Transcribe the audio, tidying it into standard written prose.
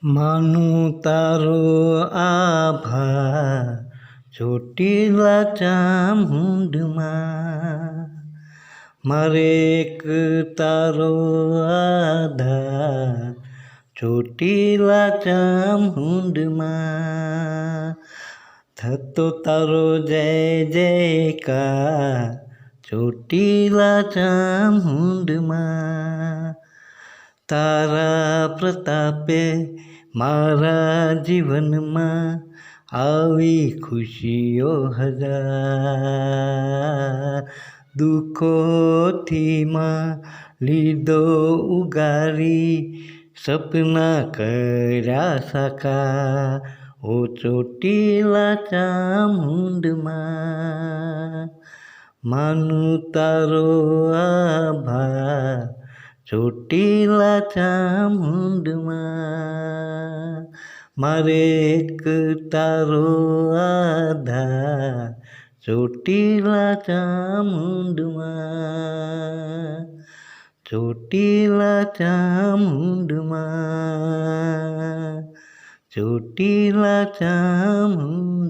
માનું તારો આભાર ચોટીલા ચામુંડમાં, મારે એક તારો આધાર ચોટીલા ચામુંડમાં, થતો તારો જય જયકાર ચોટીલા ચામુંડમાં. તારા પ્રતાપે મારા જીવનમાં આવી ખુશીઓ હજાર, દુઃખોથી માં લીધો ઉગારી, સપના કર્યા સાકાર ઓ ચોટીલા ચામુંડમાં. માનું તારો આભાર ચોટીલા ચામુંડમાં, મારે એક તારો આધાર ચોટીલા ચામુંડમાં, ચોટીલા ચામુંડમાં, ચોટીલા ચામુંડમાં.